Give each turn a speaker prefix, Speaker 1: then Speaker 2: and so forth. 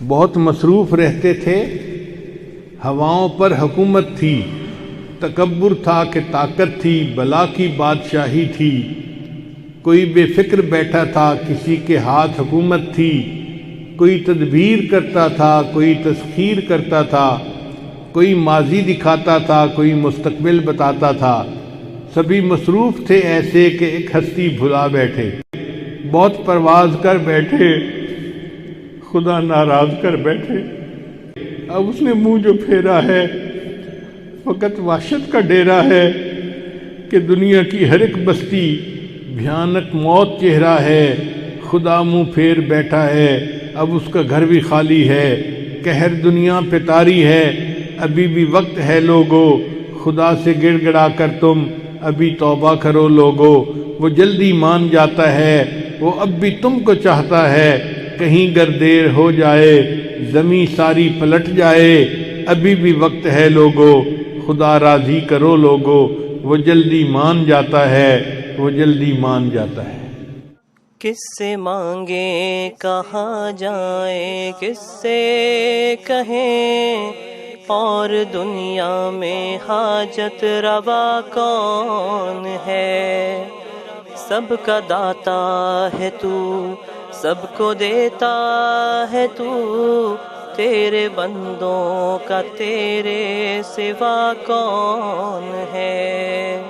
Speaker 1: بہت مصروف رہتے تھے، ہواؤں پر حکومت تھی، تکبر تھا کہ طاقت تھی، بلا کی بادشاہی تھی، کوئی بے فکر بیٹھا تھا، کسی کے ہاتھ حکومت تھی، کوئی تدبیر کرتا تھا، کوئی تسخیر کرتا تھا، کوئی ماضی دکھاتا تھا، کوئی مستقبل بتاتا تھا، سبھی مصروف تھے ایسے کہ ایک ہستی بھلا بیٹھے، بہت پرواز کر بیٹھے، خدا ناراض کر بیٹھے۔ اب اس نے منہ جو پھیرا ہے فقط وحشت کا ڈیرا ہے کہ دنیا کی ہر ایک بستی بھیانک موت چہرہ ہے، خدا منہ پھیر بیٹھا ہے، اب اس کا گھر بھی خالی ہے، قہر دنیا پہ طاری ہے، ابھی بھی وقت ہے لوگو، خدا سے گڑ گڑا کر تم ابھی توبہ کرو لوگو، وہ جلدی مان جاتا ہے، وہ اب بھی تم کو چاہتا ہے، کہیں گر دیر ہو جائے زمیں ساری پلٹ جائے، ابھی بھی وقت ہے لوگو، خدا راضی کرو لوگو، وہ جلدی مان جاتا ہے، وہ جلدی مان جاتا ہے۔
Speaker 2: کس سے مانگیں کہاں جائیں، کس سے کہیں، اور دنیا میں حاجت روا کون ہے؟ سب کا داتا ہے تو، سب کو دیتا ہے تو، تیرے بندوں کا تیرے سوا کون ہے؟